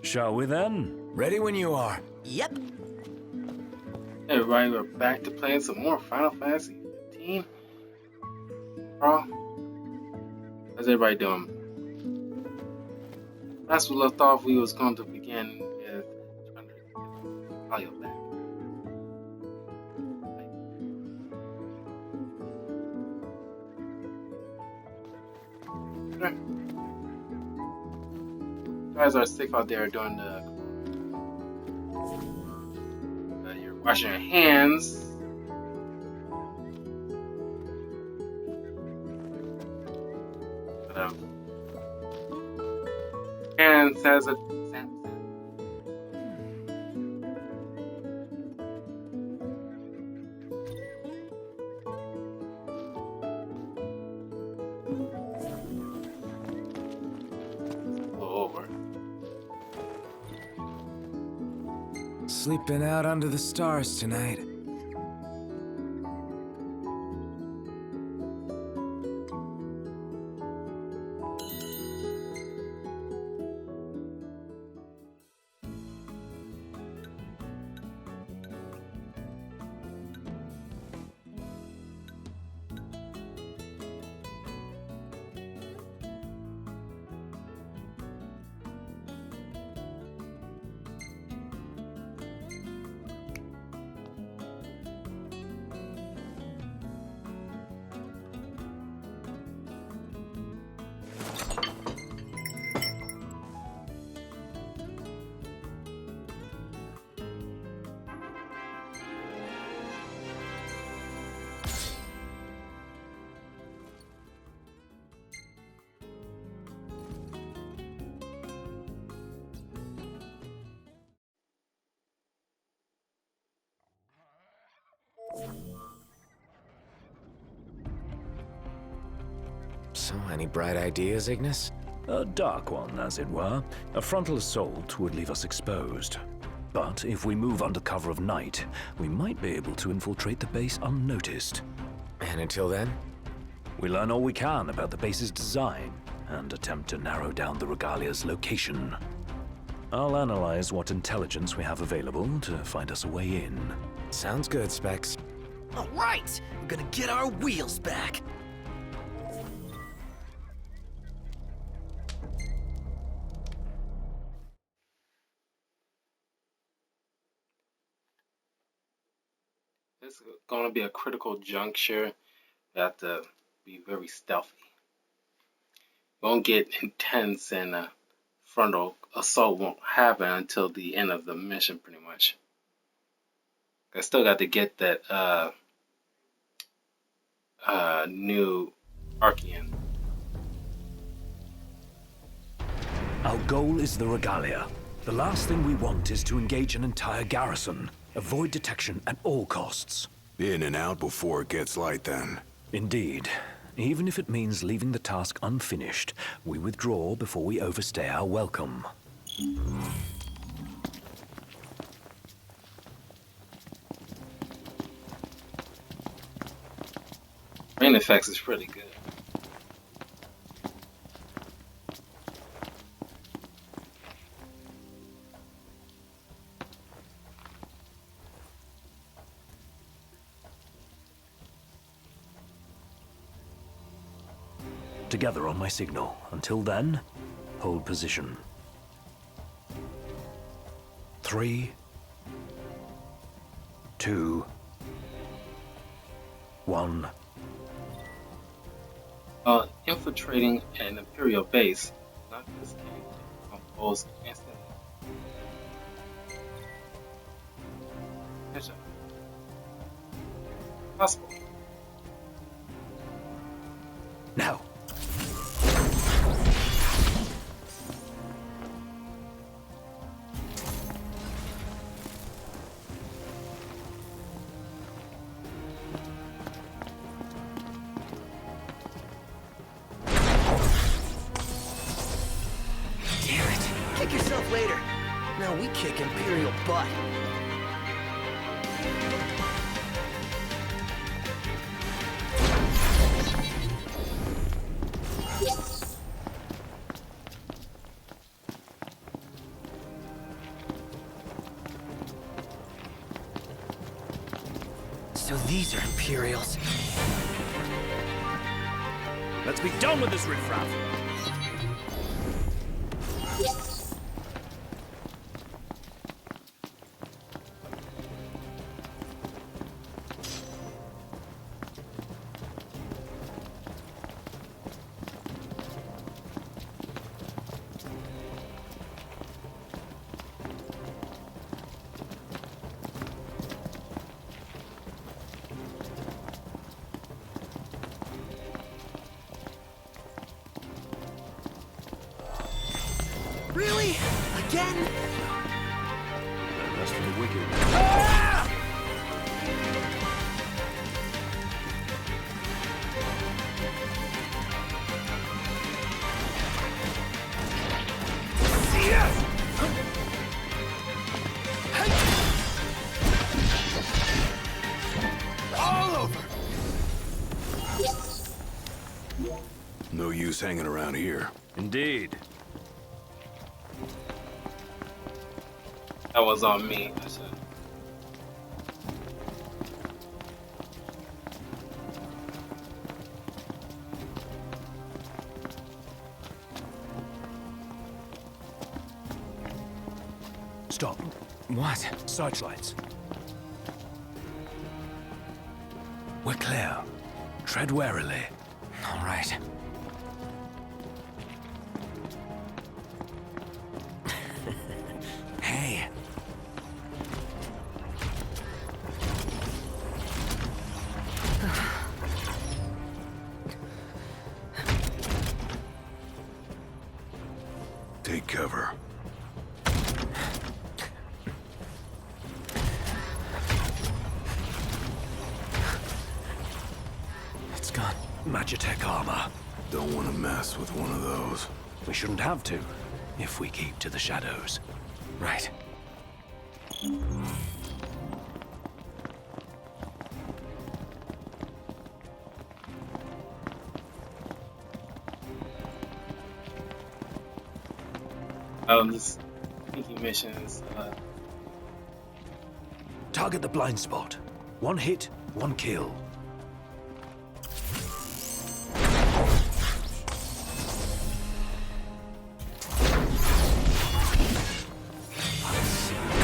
Shall we then? Ready when you are. Yep. Hey everybody, we're back to playing some more Final Fantasy 15. Carl, how's everybody doing? Last we left off, we was going to begin with trying to get Talia back. Okay. You guys are safe out there doing the washing your hands. And says it. Over. Sleeping out under the stars tonight. So, any bright ideas, Ignis? A dark one, as it were. A frontal assault would leave us exposed. But if we move under cover of night, we might be able to infiltrate the base unnoticed. And until then? We learn all we can about the base's design, and attempt to narrow down the Regalia's location. I'll analyze what intelligence we have available to find us a way in. Sounds good, Specs. All right, we're gonna get our wheels back. This is going to be a critical juncture. You have to be very stealthy. Won't get intense, and a frontal assault won't happen until the end of the mission, pretty much. I still got to get that new Archean. Our goal is the Regalia. The last thing we want is to engage an entire garrison. Avoid detection at all costs. In and out before it gets light, then. Indeed. Even if it means leaving the task unfinished, we withdraw before we overstay our welcome. Rain effects is pretty good. Together on my signal. Until then, hold position. 3, 2, 1. Infiltrating an Imperial base, not this game, composed instantly. Mission. Possible. Now. Kick yourself later. Now we kick Imperial butt. These are Imperials. Let's be done with this riffraff. Really? Again? No rest for the wicked. All over! No use hanging around here. Indeed. That was on me. I said. Stop. What? Searchlights. We're clear. Tread warily. All right. Hey. Take cover. It's gone. Magitech armor. Don't want to mess with one of those. We shouldn't have to, if we keep to the shadows. Right. This sneaky missions. Target the blind spot. One hit, one kill.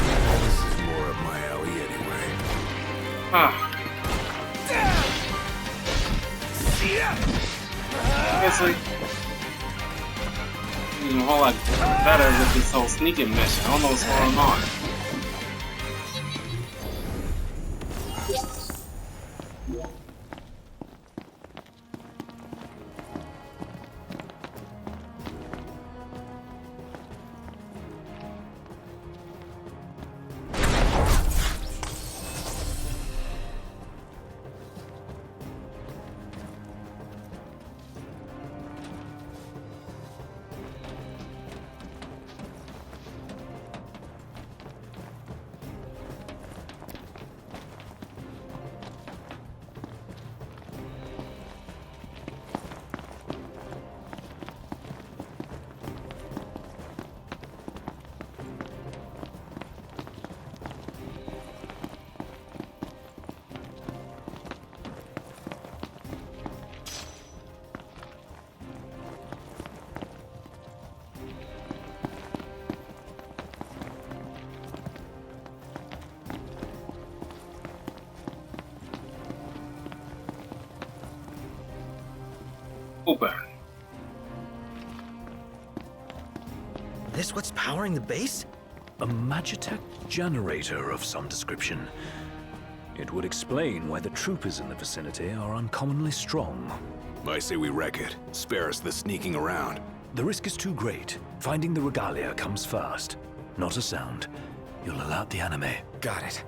This is more up my alley anyway. Honestly, it's a whole lot better with this whole sneaking mission. I don't know what's going on. Open. This what's powering the base? A Magitech generator of some description. It would explain why the troopers in the vicinity are uncommonly strong. I say we wreck it. Spare us the sneaking around. The risk is too great. Finding the regalia comes first. Not a sound. You'll alert the enemy. Got it.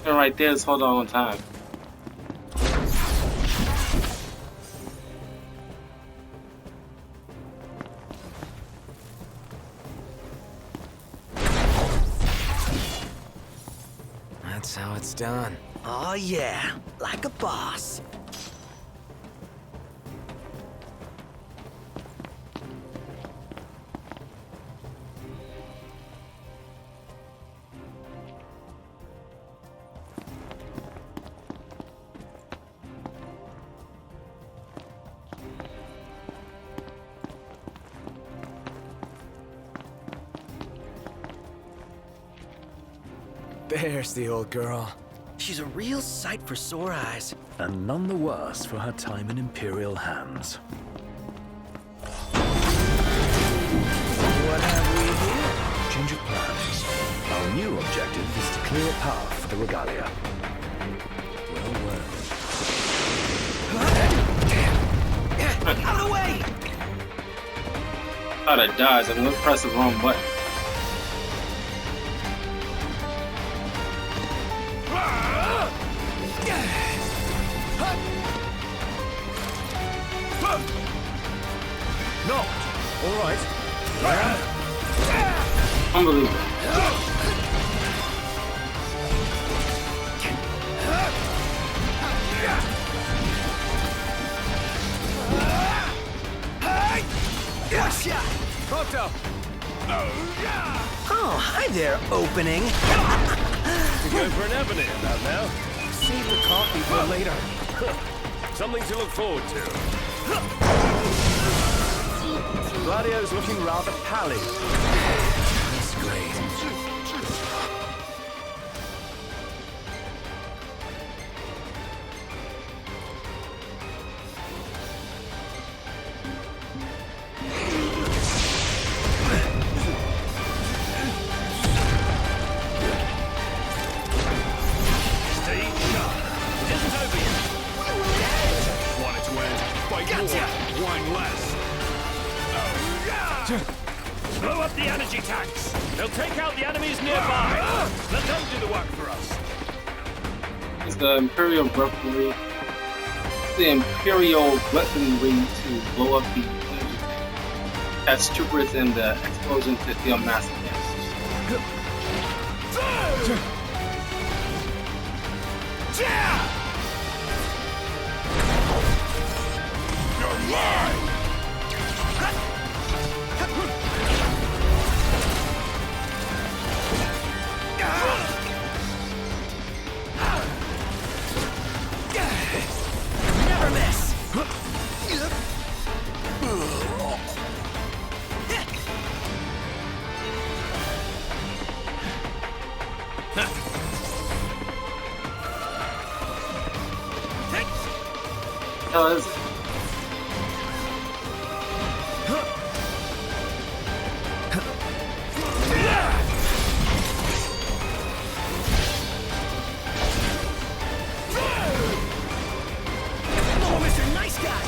And right there is hold on time. That's how it's done. Oh yeah, like a boss. There's the old girl. She's a real sight for sore eyes. And none the worse for her time in Imperial hands. What have we here? Change of plans. Our new objective is to clear a path for the regalia. Well, well. Out of the way! Thought I dodged. I'm gonna press the wrong button. No! All right. Unbelievable. Proto! Oh, hi there, opening. You're going for an avenue about now. Save the coffee for later. Something to look forward to. Gladio's looking rather pallid. That's great. Stay sharp. It isn't over yet. Want it to end? Fight more. Whine less. Blow up the energy tanks. They'll take out the enemies nearby. Let them do the work for us. It's the Imperial weaponry. It's the Imperial weaponry to blow up the energy tank. Catch troopers in the explosion to deal massive damage. You're mine. Never miss. Hell is it? Oh, Mr. Nice Guy.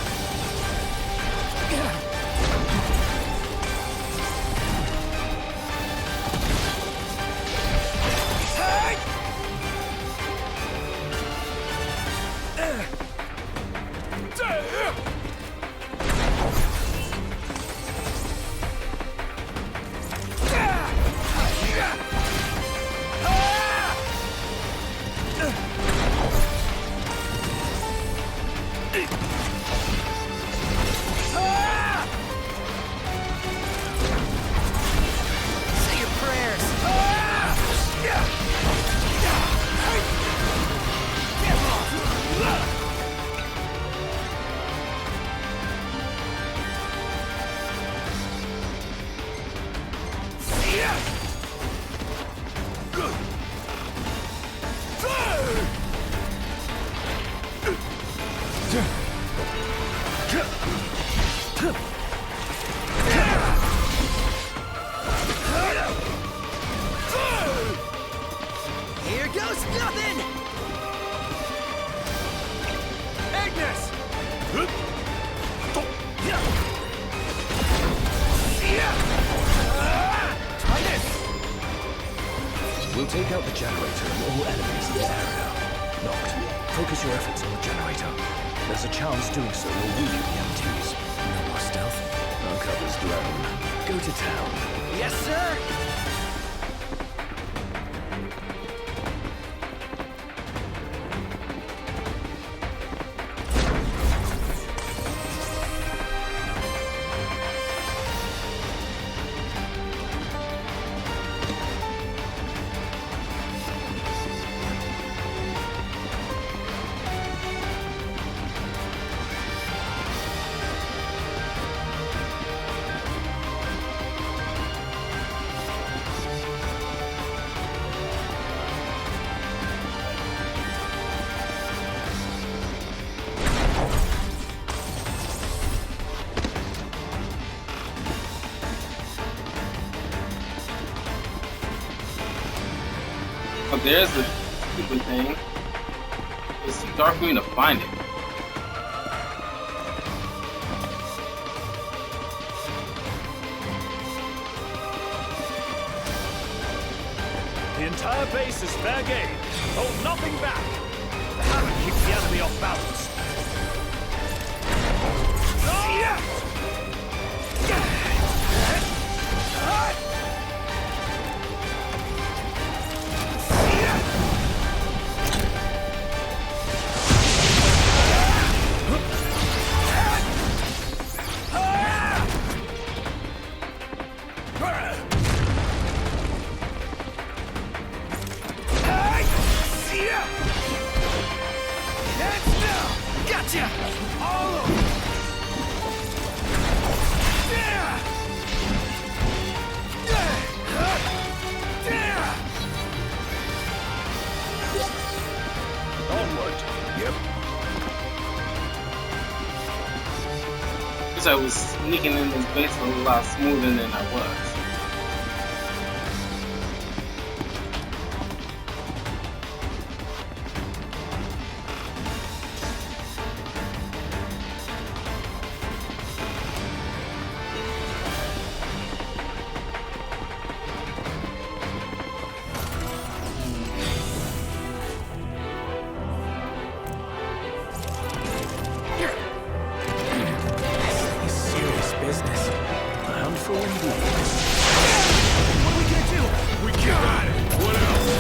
We'll take out the generator and all enemies in this area. Noct, focus your efforts on the generator. There's a chance doing so will weaken the MTs. No more stealth? Our cover's blown. Go to town. Yes, sir! Oh, there's the stupid thing. It's too dark for me to find it. The entire base is fair game. Hold nothing back. The hammer keeps the enemy off balance. Gotcha! All over! Onward. Yep. Guess I was sneaking in this base a lot smoother than I was. Serious business. A handful indeed. What are we gonna do? We got it. What else?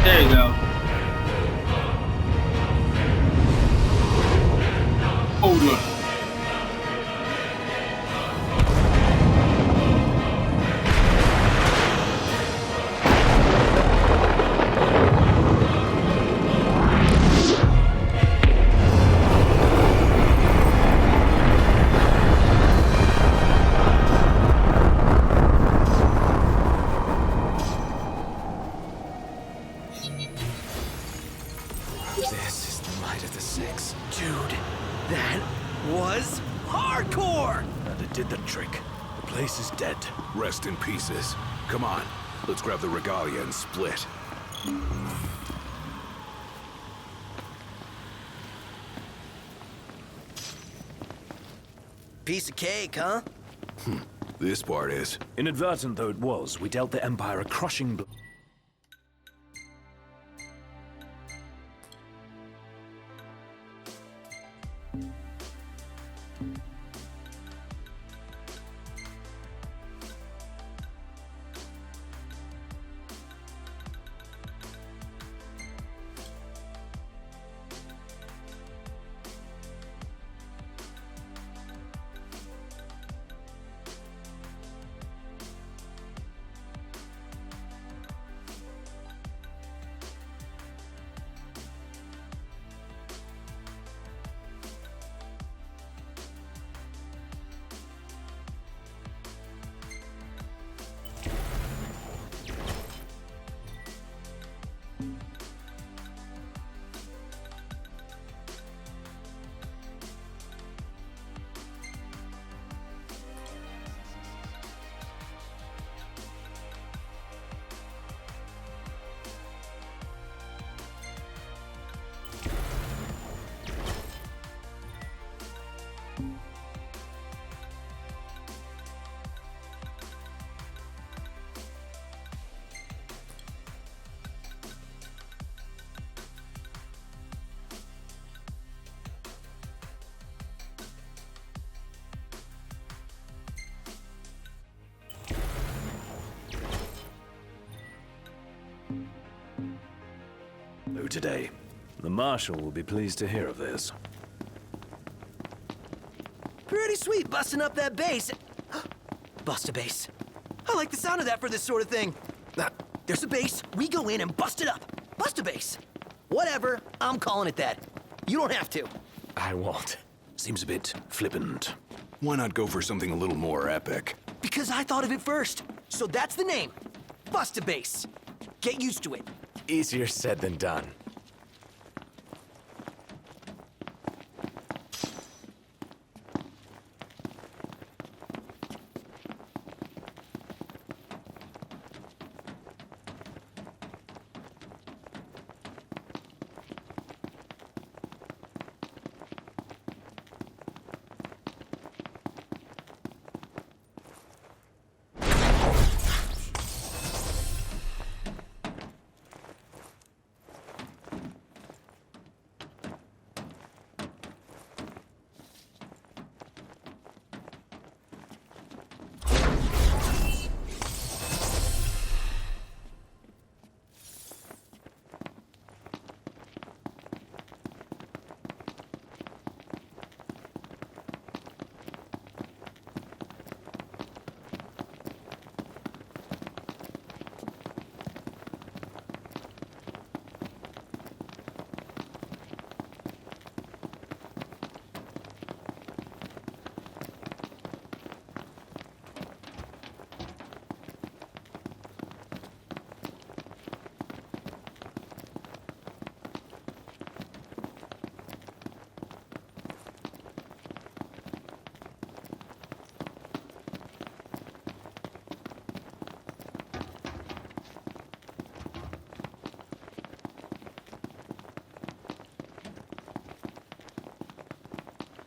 There you go. Hold on. This is the might of the Six. Dude, that was hardcore! And it did the trick. The place is dead. Rest in pieces. Come on, let's grab the regalia and split. Piece of cake, huh? This part is. Inadvertent though it was, we dealt the Empire a crushing blow. Who today? The Marshal will be pleased to hear of this. Pretty sweet busting up that base. Bust a base. I like the sound of that for this sort of thing. There's a base, we go in and bust it up. Bust a base. Whatever, I'm calling it that. You don't have to. I won't. Seems a bit flippant. Why not go for something a little more epic? Because I thought of it first. So that's the name. Bust a base. Get used to it. Easier said than done.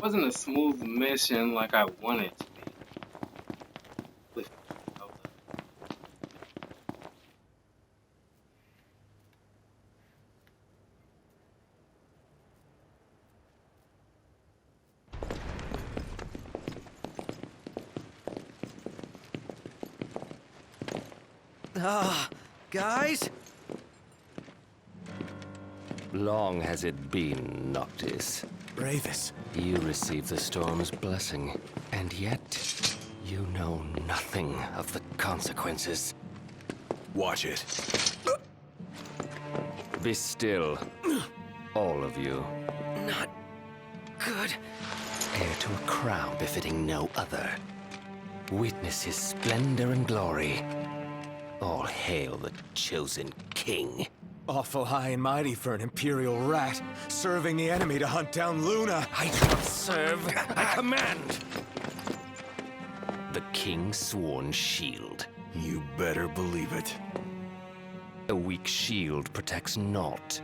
Wasn't a smooth mission like I wanted it to be. With Guys? Long has it been, Noctis. Ravus. You received the storm's blessing, and yet you know nothing of the consequences. Watch it. Be still, all of you. Not good. Heir to a crown befitting no other. Witness his splendor and glory. All hail the chosen king. Awful high and mighty for an Imperial rat, serving the enemy to hunt down Luna. I do not serve, I command! The king's sworn shield. You better believe it. A weak shield protects naught.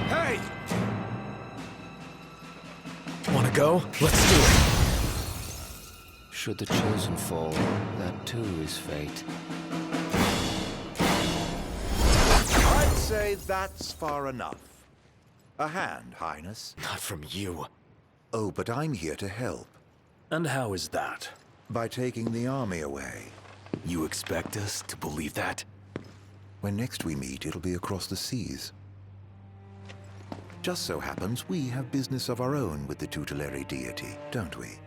Hey! Wanna go? Let's do it. Should the chosen fall, that too is fate. I'd say that's far enough. A hand, Highness. Not from you. Oh, but I'm here to help. And how is that? By taking the army away. You expect us to believe that? When next we meet, it'll be across the seas. Just so happens we have business of our own with the tutelary deity, don't we?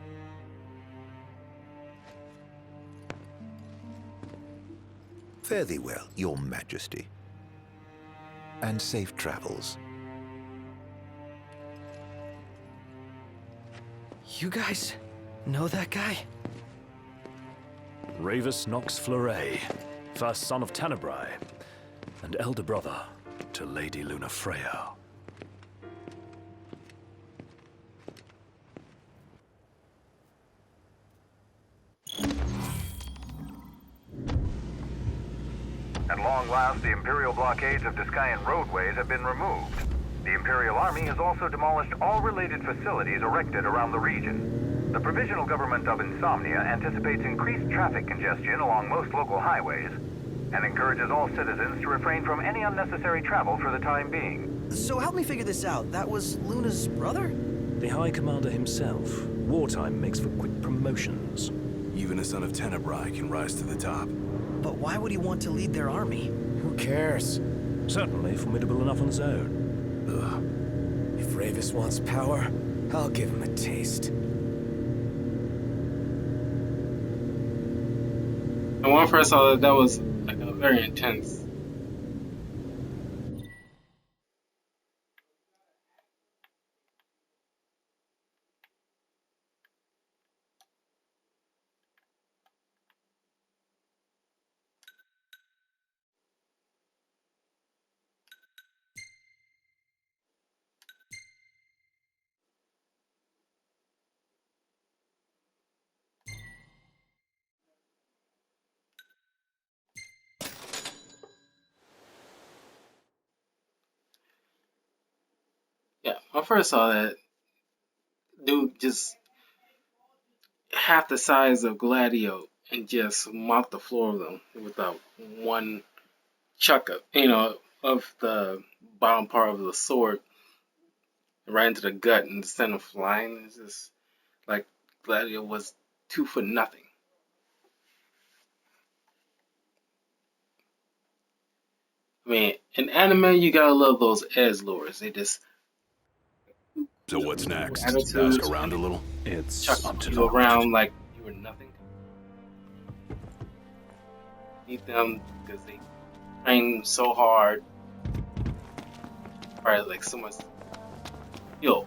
Fare thee well, your majesty. And safe travels. You guys know that guy? Ravus Nox Fleuret, first son of Tenebrae, and elder brother to Lady Luna Freya. At long last, the Imperial blockades of Discayan roadways have been removed. The Imperial Army has also demolished all related facilities erected around the region. The Provisional Government of Insomnia anticipates increased traffic congestion along most local highways and encourages all citizens to refrain from any unnecessary travel for the time being. So help me figure this out. That was Luna's brother? The High Commander himself. Wartime makes for quick promotions. Even a son of Tenebrae can rise to the top. But why would he want to lead their army? Who cares? Certainly formidable enough on his own. If Ravus wants power, I'll give him a taste. And when I first saw that, that was like a very intense. Yeah, when I first saw that, dude just half the size of Gladio and just mop the floor of them without one chuck up, of the bottom part of the sword right into the gut and send him flying. It's just like Gladio was 2 for nothing. I mean, in anime, you gotta love those edge lords. They just So what's next? Ask attitudes, around a little? It's chuck up to you Noct. around like you were nothing. Need them because they train so hard. Right, like so much skill.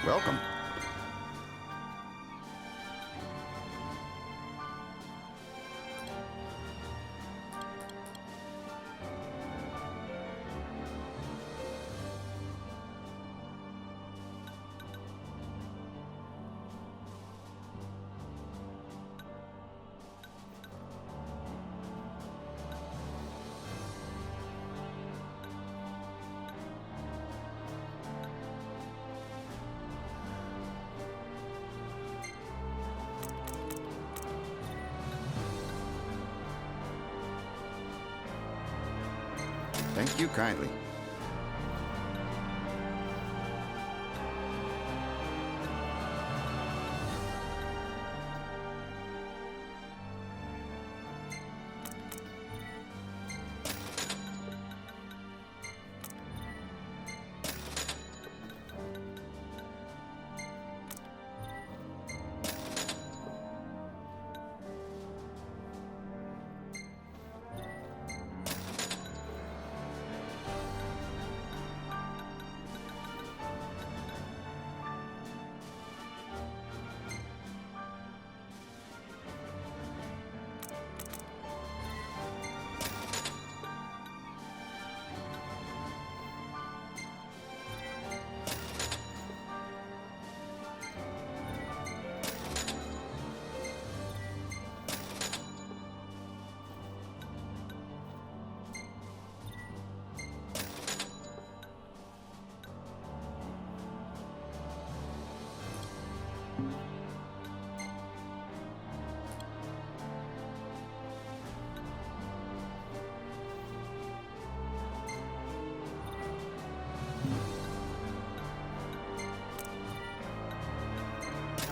Welcome. Thank you kindly.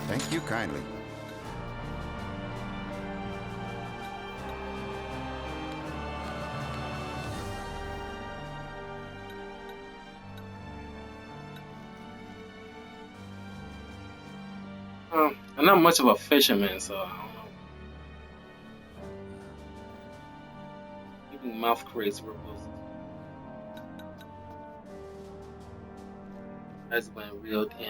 Thank you kindly. I'm not much of a fisherman, so I don't know. Keeping mouth crates were has been reeled in.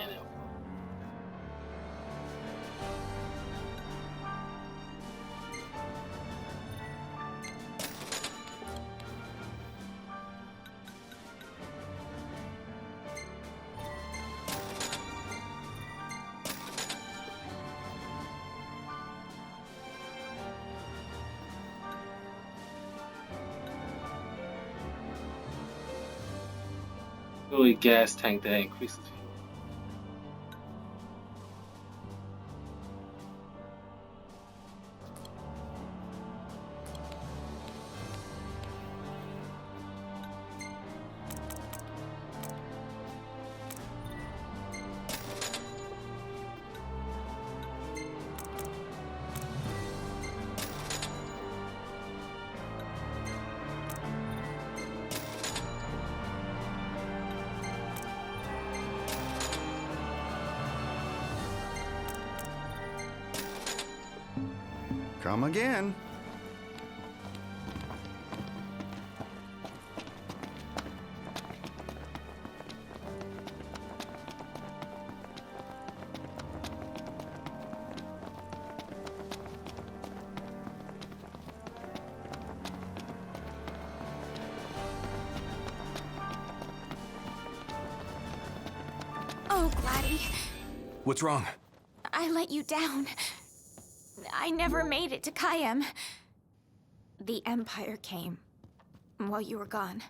auxiliary gas tank that increases fuel. Come again. Oh, Gladdy. What's wrong? I let you down. I never made it to Kayem. The Empire came while you were gone.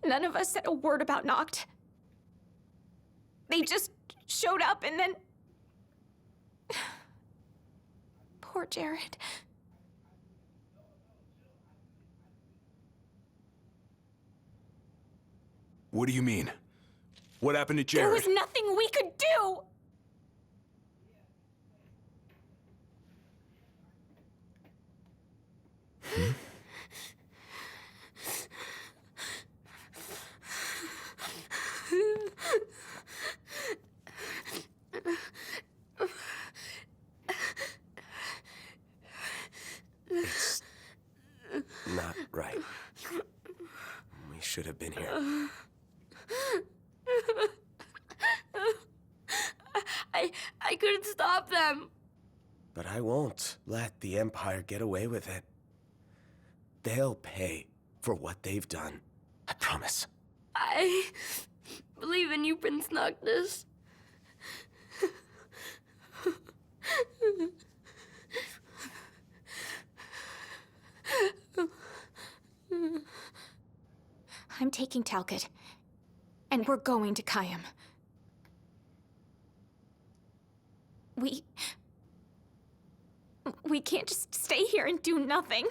None of us said a word about Noct. They just showed up and then... Poor Jared. What do you mean? What happened to Jared? There was nothing we could do! It's not right. We should have been here. I couldn't stop them. But I won't let the Empire get away with it. They'll pay for what they've done. I promise. I believe in you, Prince Noctis. I'm taking Talcott, and we're going to Kayem. We can't just stay here and do nothing.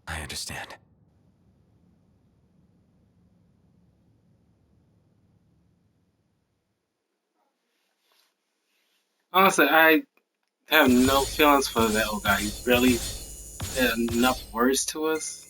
I understand. Honestly, I have no feelings for that old guy. He barely said enough words to us.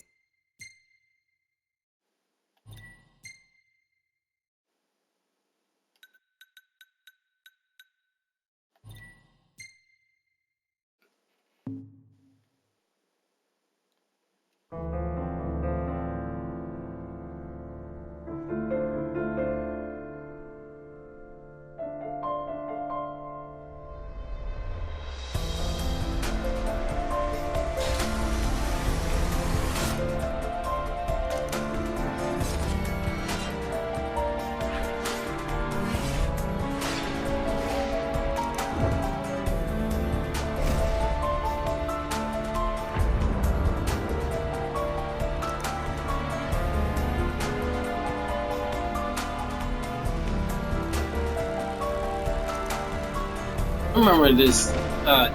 I remember this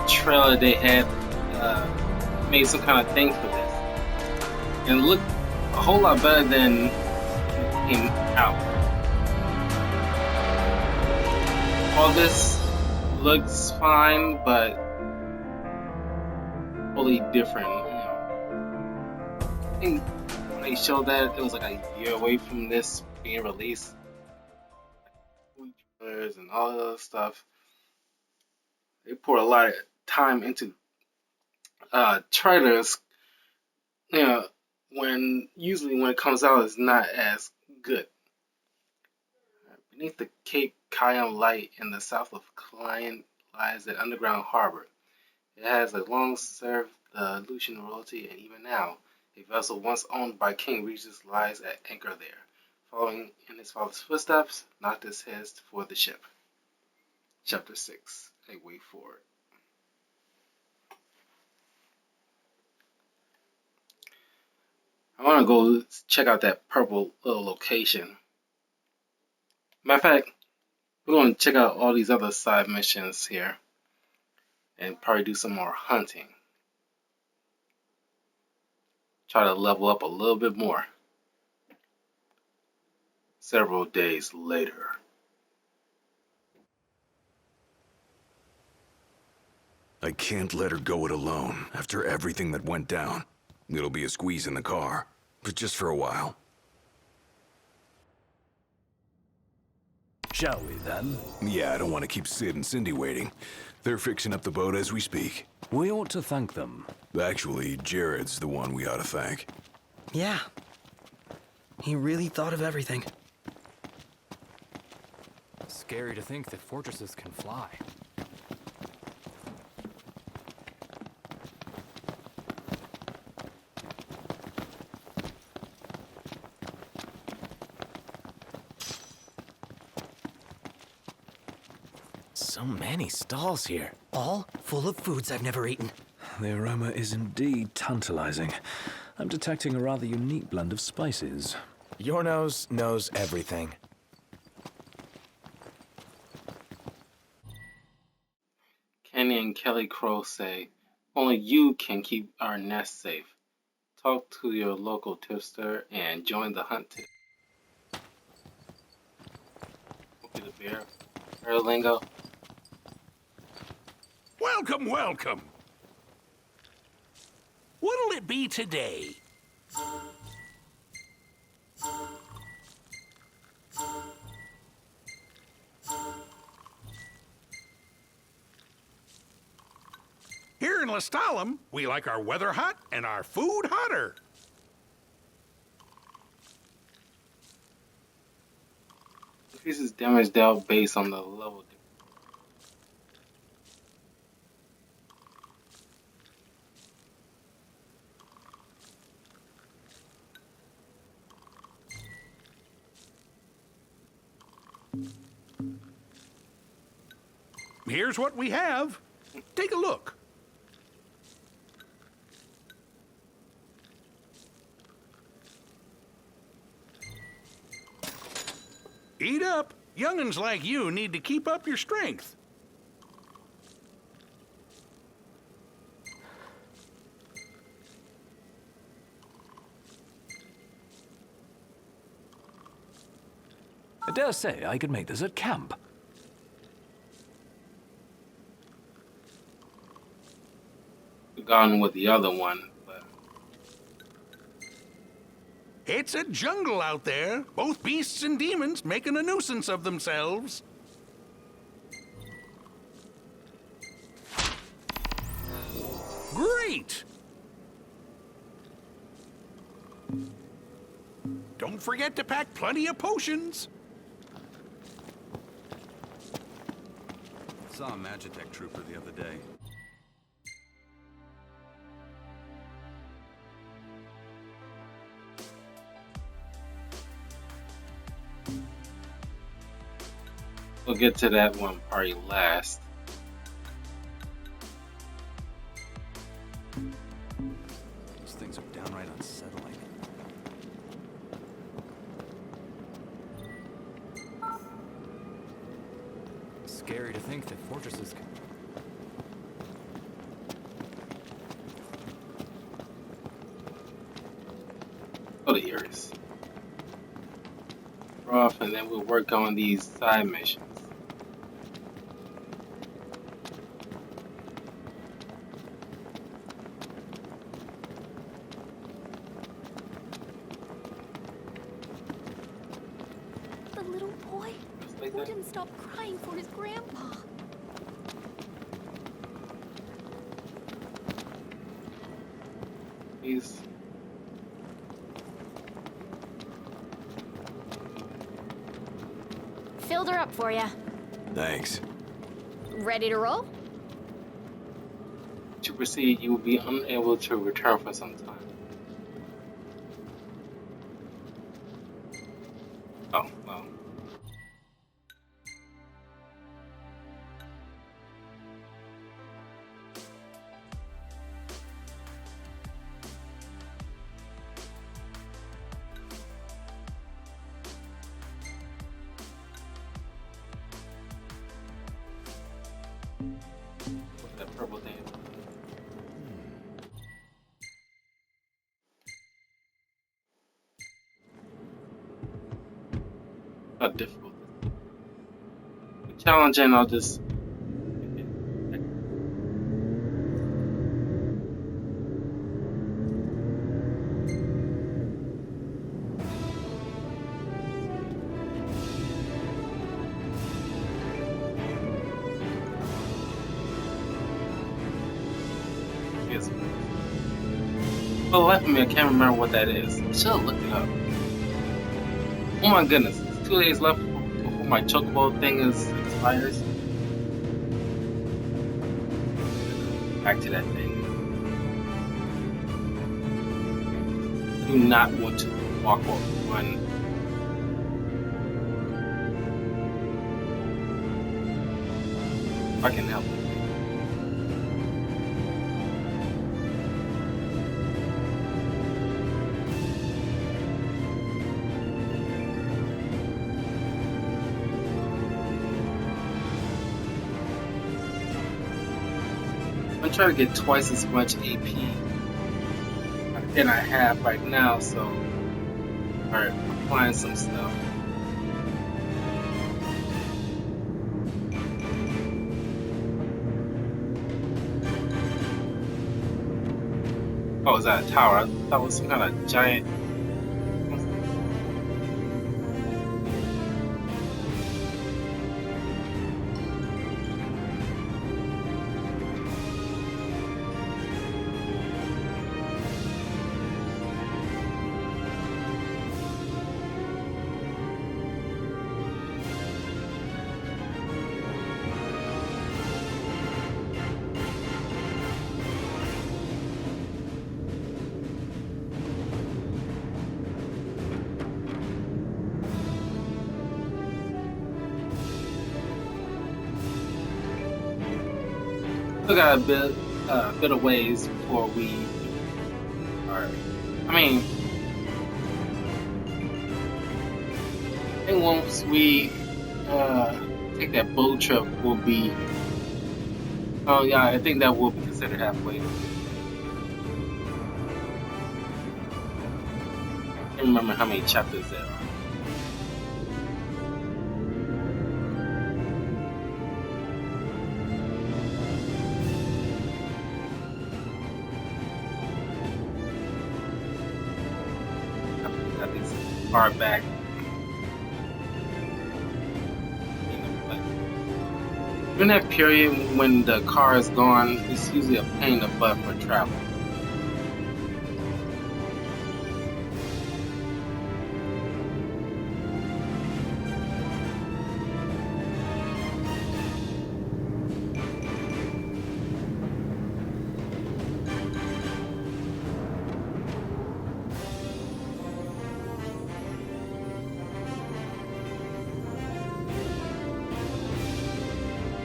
trailer they had made some kind of thing for this, and it looked a whole lot better than it came out. All this looks fine, but totally different. You know, I think when they showed that, it was like a year away from this being released. Trailers and all that other stuff. They pour a lot of time into trailers, you know, usually when it comes out it's not as good. Beneath the Cape Kayem light in the south of Klein lies an underground harbor. It has long served the Lucian royalty, and even now, a vessel once owned by King Regis lies at anchor there. Following in his father's footsteps, Noctis heads for the ship. Chapter 6, A Way Forward. I want to go check out that purple little location. Matter of fact, we're going to check out all these other side missions here and probably do some more hunting. Try to level up a little bit more. Several days later. I can't let her go it alone after everything that went down. It'll be a squeeze in the car, but just for a while. Shall we, then? Yeah, I don't want to keep Sid and Cindy waiting. They're fixing up the boat as we speak. We ought to thank them. Actually, Jared's the one we ought to thank. Yeah. He really thought of everything. Scary to think that fortresses can fly. So many stalls here, all full of foods I've never eaten. The aroma is indeed tantalizing. I'm detecting a rather unique blend of spices. Your nose knows everything. Kenny and Kelly Crow say, only you can keep our nest safe. Talk to your local tipster and join the hunt today. Okay, the bear. Lingo. Welcome, welcome. What'll it be today? Here in Lestalem, we like our weather hot and our food hotter. Increases damage dealt based on the level. Here's what we have. Take a look. Eat up. Young'uns like you need to keep up your strength. I dare say I could make this at camp. Gone with the other one, but It's a jungle out there. Both beasts and demons making a nuisance of themselves. Great! Don't forget to pack plenty of potions. Saw a Magitech trooper the other day. we'll get to that one party last. These things are downright unsettling. Scary to think that fortresses can... Go to Iris. Off, and then we'll work on these side missions. The little boy wouldn't stop crying for his grandpa. He's Filled her up for ya. Thanks. Ready to roll? to proceed, you will be unable to return for some time. Oh, well. how difficult this is. Challenging, I'll just. For the life of me, I can't remember what that is. I should have looked it up. Oh my goodness, it's 2 days left before my chocobo thing expires. Back to that thing. I do not want to walk or run. If I can help it. I'm trying to get twice as much AP than I have right now, so alright, applying some stuff. Oh, is that a tower? I thought it was some kind of giant. Still got a bit of ways before we are. I mean, I think once we take that boat trip, we'll be. Oh yeah, I think that will be considered halfway. I can't remember how many chapters there are. Far back. During that period when the car is gone, it's usually a pain in the butt for travel.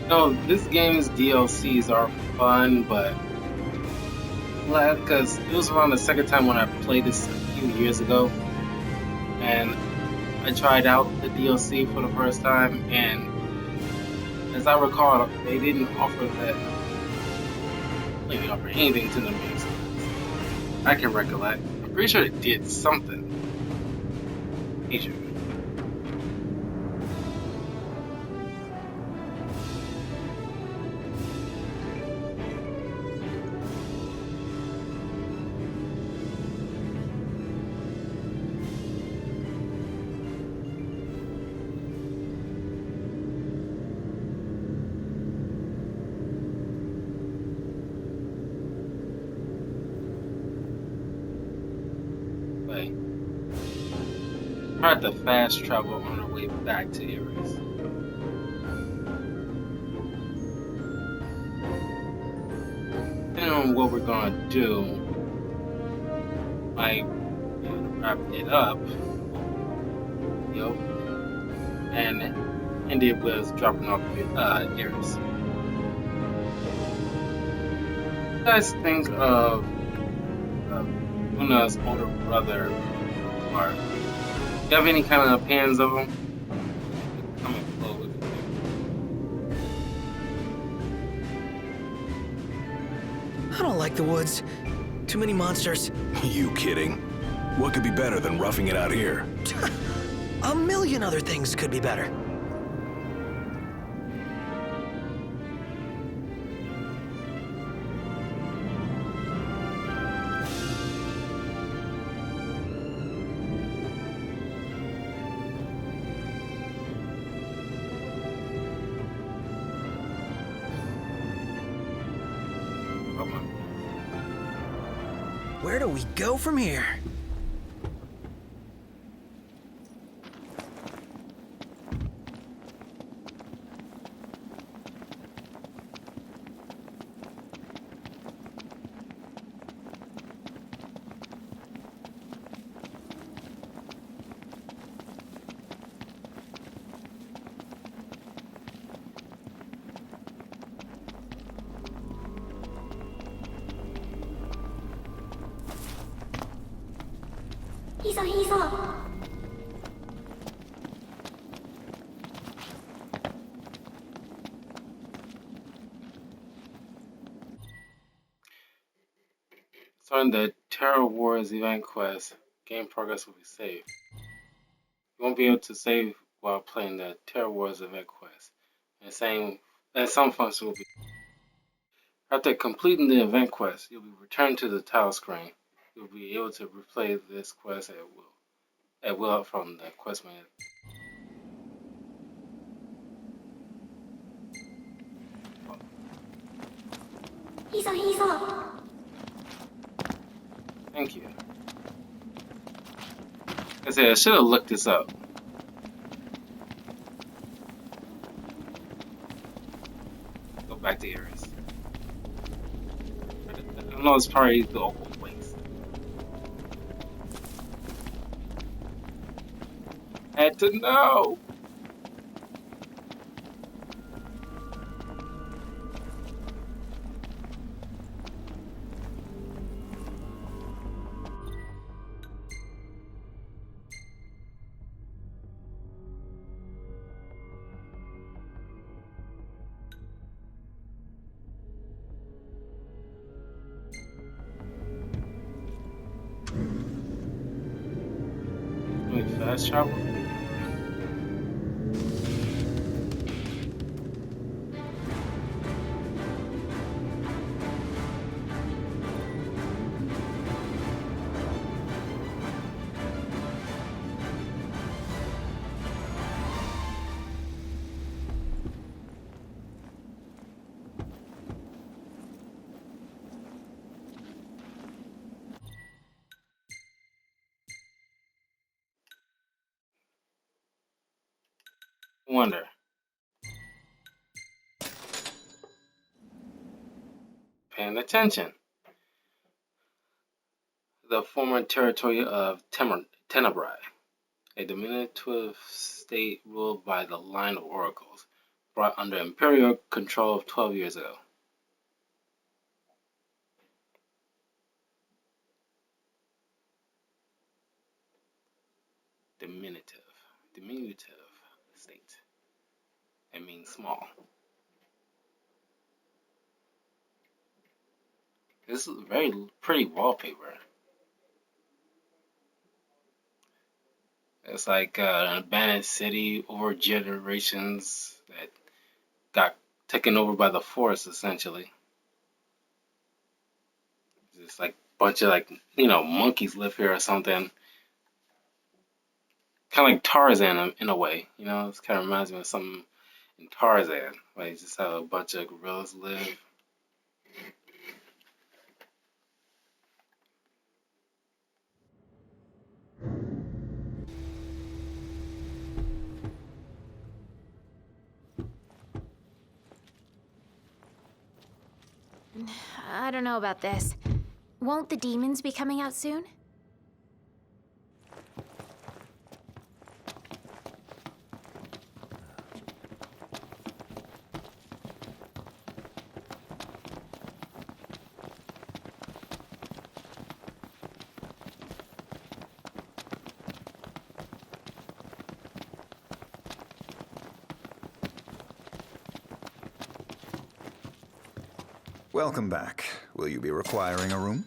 No, this game's DLCs are fun, but because it was around the second time when I played this a few years ago, and I tried out the DLC for the first time, and as I recall, they didn't offer that. They didn't offer anything to the games. I can recollect. I'm pretty sure it did something. Major. We're at the fast travel on our way back to Iris. Depending on what we're gonna do, I wrap it up, and end it with dropping off Iris. What do you guys think of Luna's older brother, Mark? Do you have any kind of opinions of him? Comment below if you do. I don't like the woods. Too many monsters. You kidding? What could be better than roughing it out here? A million other things could be better. Where do we go from here? He's up. Starting the Terror Wars event quest, game progress will be saved. You won't be able to save while playing the Terror Wars event quest. And some functions will be. After completing the event quest, you'll be returned to the title screen. You'll be able to replay this quest at will from the quest menu. He's up. Thank you. I said I should have looked this up. Go back to Ares. I know it's probably the old ways. I had to know. Fast travel? Wonder. Paying attention. The former territory of Tenebrae, a diminutive state ruled by the line of oracles, brought under imperial control of 12 years ago. Diminutive state. It means small. This is very pretty wallpaper. It's like an abandoned city over generations that got taken over by the forest, essentially. Just like a bunch of monkeys live here or something. Kind of like Tarzan in a way, It kind of reminds me of something in Tarzan, where you just have a bunch of gorillas live. I don't know about this. Won't the demons be coming out soon? Welcome back. Will you be requiring a room?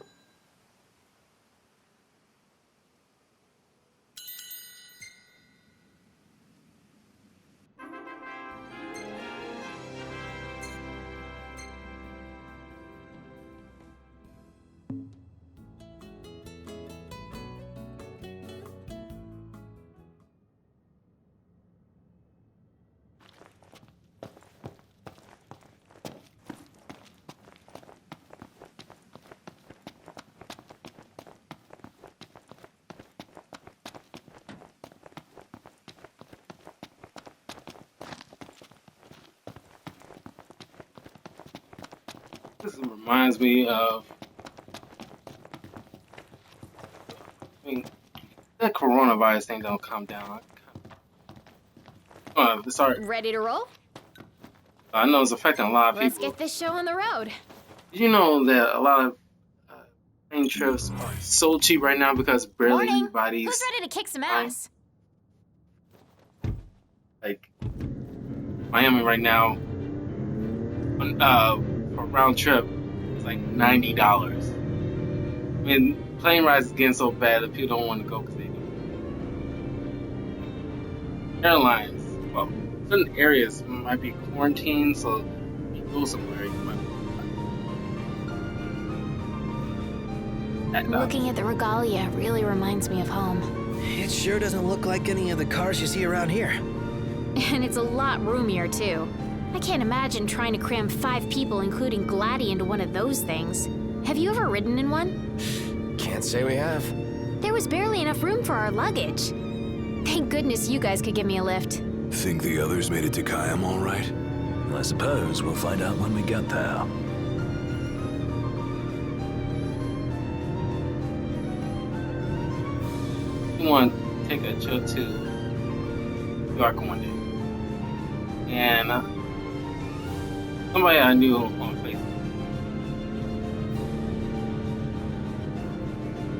This reminds me of. I mean, that coronavirus thing don't calm down. Sorry. Ready to roll? I know it's affecting a lot of Let's people. get this show on the road. Did you know that a lot of plane trips are so cheap right now because barely Morning. anybody's Who's ready to kick some flying? ass? Like Miami right now, for a round trip, it's like $90. I mean, plane rides is getting so bad that people don't want to go because they don't. Airlines, well, certain areas might be quarantined, so if you go somewhere, you might. Looking at the regalia really reminds me of home. It sure doesn't look like any of the cars you see around here. And it's a lot roomier, too. I can't imagine trying to cram 5 people, including Gladdy, into one of those things. Have you ever ridden in one? Can't say we have. There was barely enough room for our luggage. Thank goodness you guys could give me a lift. Think the others made it to Kayam all right? I suppose we'll find out when we get there. We want to take a trip to New York one day. And somebody I knew on Facebook.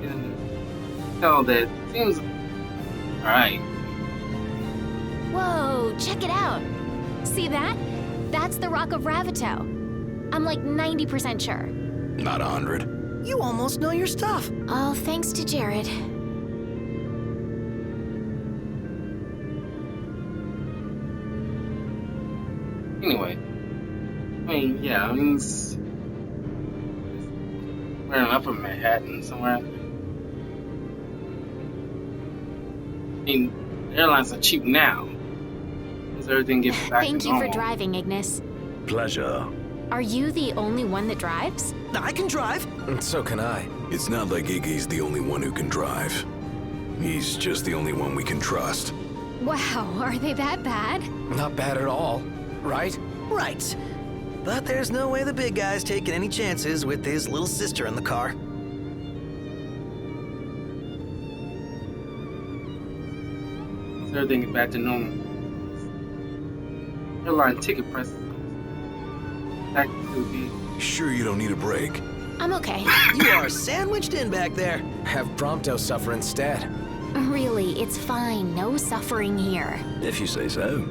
And tell that seems alright. Whoa, check it out. See that? That's the Rock of Ravito. I'm like 90% sure. Not 100. You almost know your stuff. All thanks to Jared. Anyway, it's we're in Upper Manhattan somewhere. I mean, airlines are cheap now. Because everything gets back Thank to you normal. for driving, Ignis. Pleasure. Are you the only one that drives? I can drive. And so can I. It's not like Iggy's the only one who can drive. He's just the only one we can trust. Wow, are they that bad? Not bad at all, right? Right. But there's no way the big guy's taking any chances with his little sister in the car. Once everything gets back to normal, airline ticket prices back to be. Sure you don't need a break? I'm okay. You are sandwiched in back there. Have Prompto suffer instead. Really, it's fine. No suffering here. If you say so.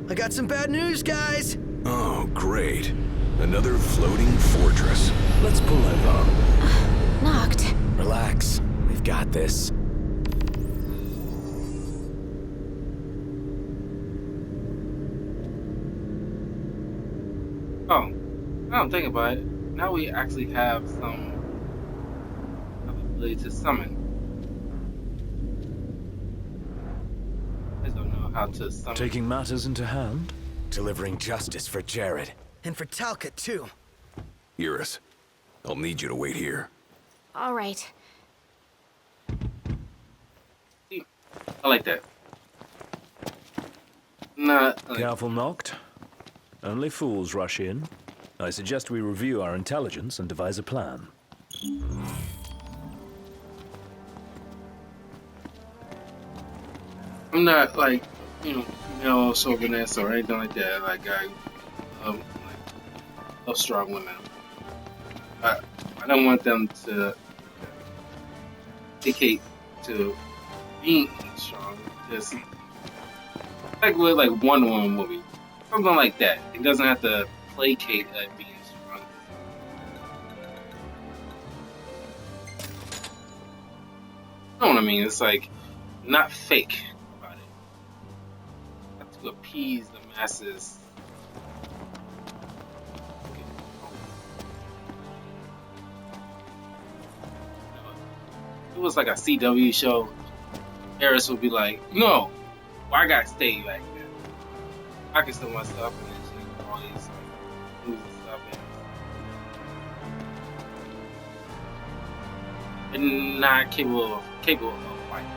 I got some bad news, guys. Oh, great. Another floating fortress. Let's pull over. Knocked. Relax. We've got this. Oh, I don't think about it. Now we actually have some ability to summon. I just don't know how to summon. Taking matters into hand? Delivering justice for Jared. And for Talcott, too. Iris, I'll need you to wait here. All right. I like that. Not like, Careful, Noct. Only fools rush in. I suggest we review our intelligence and devise a plan. I'm not like, male chauvinist or anything like that. Like love strong women. I don't want them to dictate to being strong. Just like with like Wonder Woman movie, something like that. It doesn't have to placate at being strong. You know what I mean? It's like not fake about it. Have to appease the masses. If it was like a CW show, Harris would be like, "No, why I gotta stay like that?" I can still myself and then change all these moves and stuff and not capable of fighting.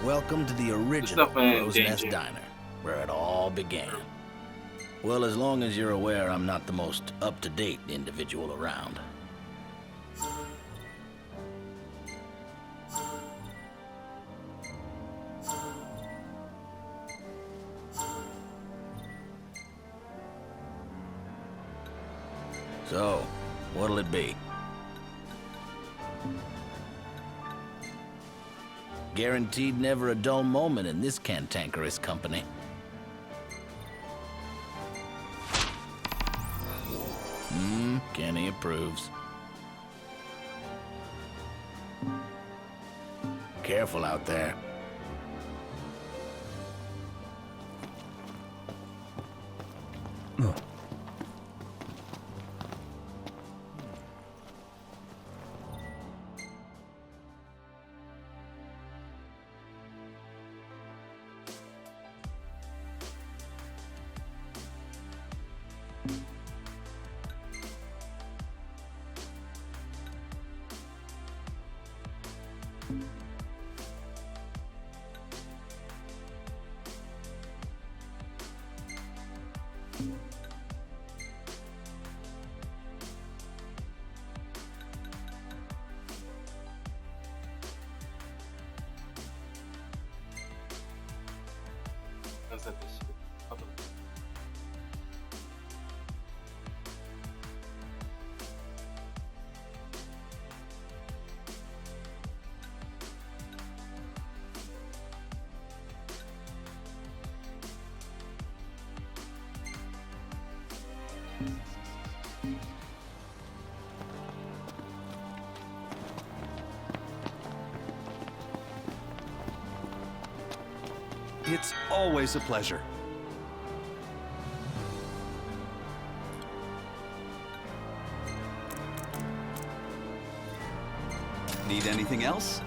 Welcome to the original Crow's Nest Diner, where it all began. Well, as long as you're aware I'm not the most up-to-date individual around. So, what'll it be? Guaranteed never a dull moment in this cantankerous company. Kenny approves. Careful out there. Let's set this shit up. It's always a pleasure. Need anything else?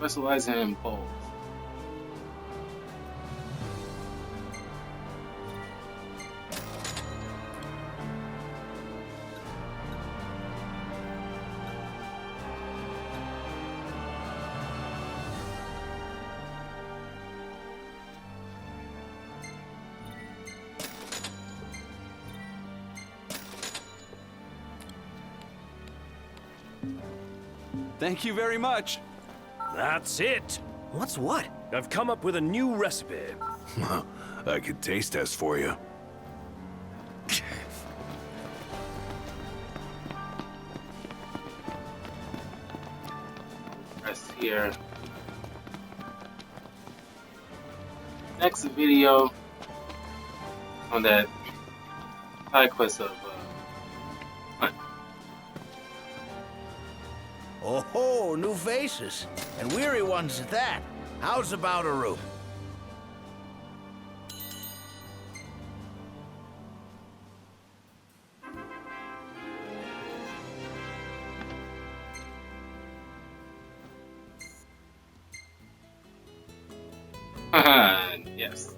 Specializing in poles. Thank you very much. That's it. What's what? I've come up with a new recipe. I could taste test for you. Press here. Next video on that side quest of Oh, new faces. And weary ones at that. How's about a room? yes.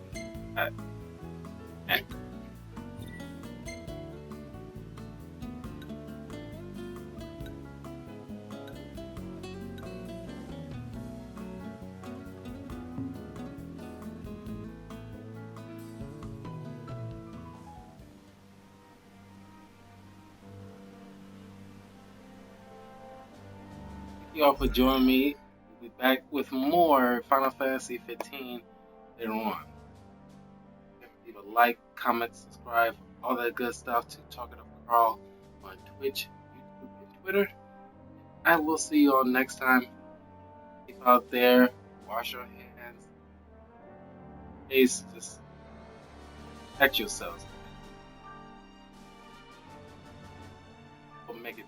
you all for joining me. We'll be back with more Final Fantasy 15 later on. Leave a like, comment, subscribe, all that good stuff to Talking of Carl on Twitch, YouTube, and Twitter. I will see you all next time. Keep out there, wash your hands. Please just protect yourselves. Don't make it